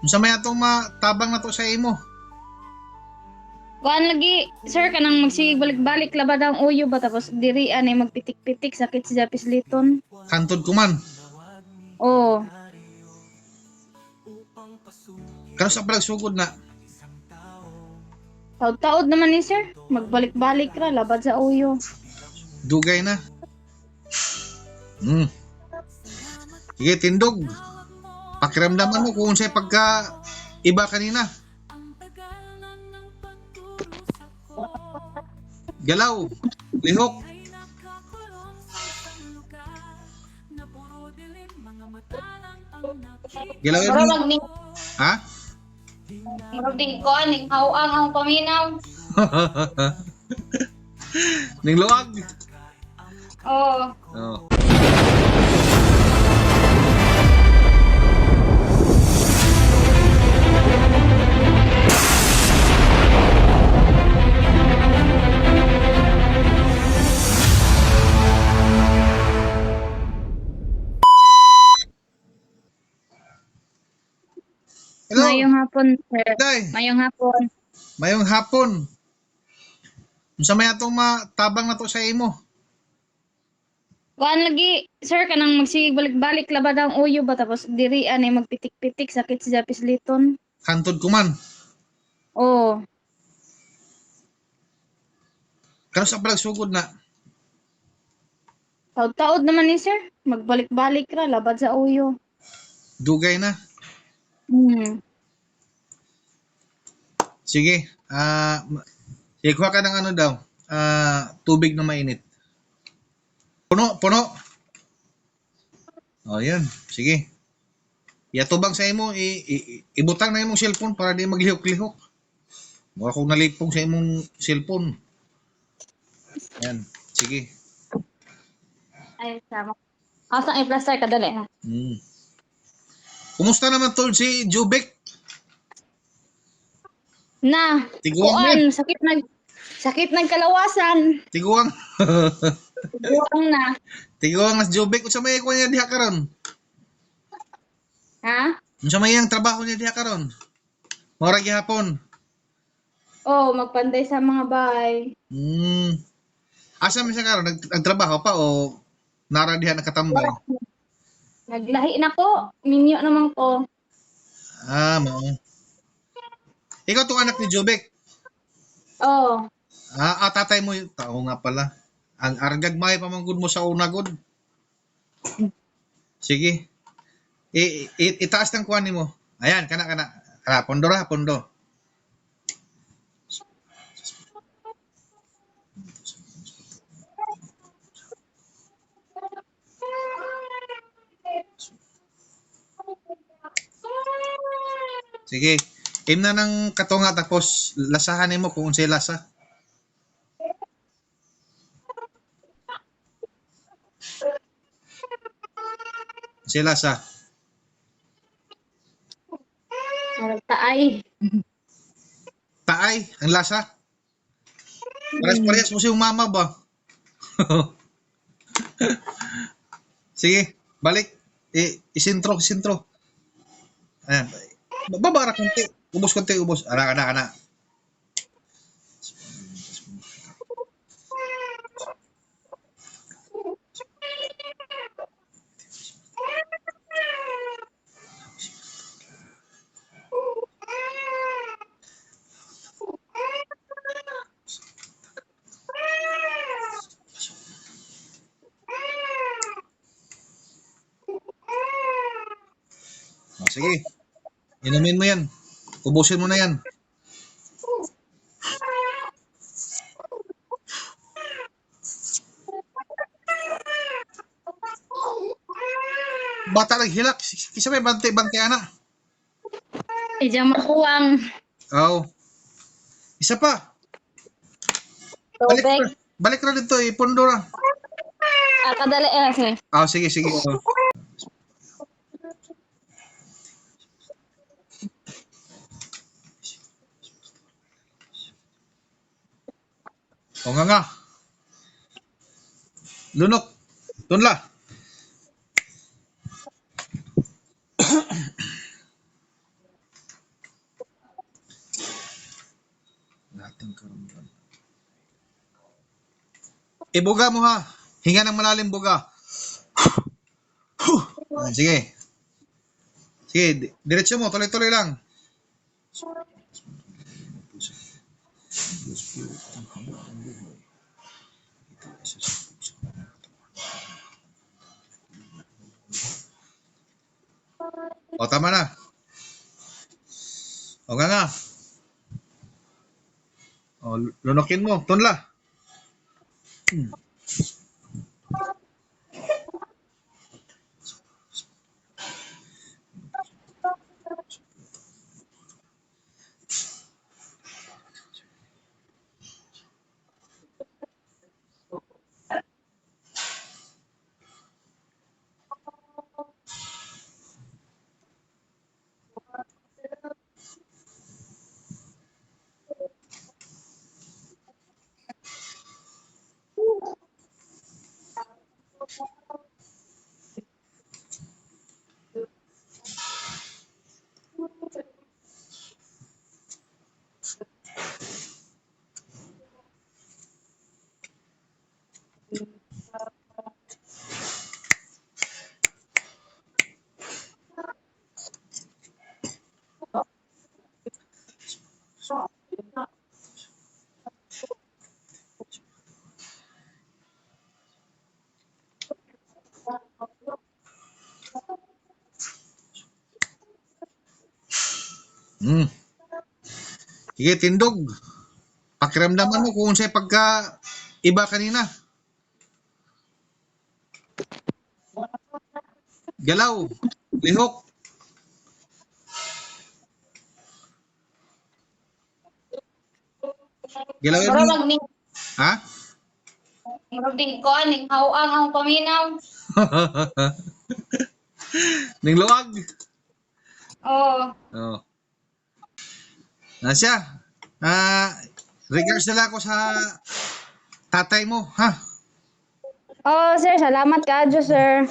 Unsa may atong matabang na to sa imo? Kuan lagi, sir, kanang magsibalik-balik labad ang uyo ba tapos diri anay magpitik-pitik sakit sa pisliton. Kantod ko man. Oh, Kano sa palag sugod na? taod-taod naman ni sir. Magbalik-balik ra labad sa uyo. Dugay na. Sige, tindog. Pakiramdaman mo kung sa'y pagka iba kanina. Galaw. Lihok. Galaw Murag mo. magning Ha? murag ding kuan ning hawang ang paminaw. Ning luwag. Oh, Oh. Hello. mayong hapon, sir. Day. Mayong hapon. Mayong hapon. Unsa may atong matabang na to sa imo? Kuan lagi, sir, kanang magsibalik-balik labad ang uyo ba tapos diri anay magpitik-pitik sakit sa pisliton. Kantod ko man. Oh, Kano sa palag sugod na? taod-taod naman ni sir. Magbalik-balik ra labad sa uyo. Dugay na. Sige. Sige, kuha ka ng ano daw. Tubig na mainit. Puno, puno. O, yan. Sige. Iatubang sa imo, ibutang na imong cellphone para di maglihok-lihok. Mura kong nalipong sa imong cellphone. Yan. Sige. Ay, sama. Asa ay plaster ka dali ha. Kumusta naman tol si Jubek? Na, Tiguang kuan, sakit nagkalawasan. Tiguang. Buwang na. Tiguang as Jubek. Unsa may kuha niya diha karon? Ha? Unsa may ang trabaho niya diha karon? Mura gihapon. Oh, magpanday sa mga bahay. Asa man siya karon? Nagtrabaho pa o nara diha nakatambay? Naglahi na ko. Minyo naman ko. Mo. Ikaw tong anak ni Jubek. Oh, Tatay mo, tao nga pala. Ang argag may pamanggod mo sa una god. Sige. Itaas ng kuha mo. Ayan, kana. Pondo ra, pondo. Sige. Imna ng katunga tapos lasahan mo kung unsay lasa. Unsay lasa? taay. Taay, ang lasa. Parehas mo si mama ba? Sige, balik. Isintro. Ayan. Babara konti. Ubos konti, ubos. Ana. Sige. Inumin mo yan. Ubusin mo na yan. Bata naghilak. Kisa may bante ana. Ija makuwang. Oh. Isa pa. Tubig. Balik na dito, ipondo na. Kadali sir. Sige. Oh. O nga. Lunok. Tunla. Ibuga mo ha. Hinga ng malalim buga. Sige. Sige, diretso mo, tuloy-tuloy lang. O, tama na. O, nga. O, lunokin mo. Tunla. Hmm. Sige, tindog. Pakiramdaman mo kung sa'y pagka iba kanina. Galaw. Lihok. Galawin Murag mo. magning Ha? murag din ko aning hawang ang paminaw. Ning luwag. Oh, Oh. Nasya. Ah, regards nila ako sa tatay mo, ha? oh sir, salamat kaadyo sir.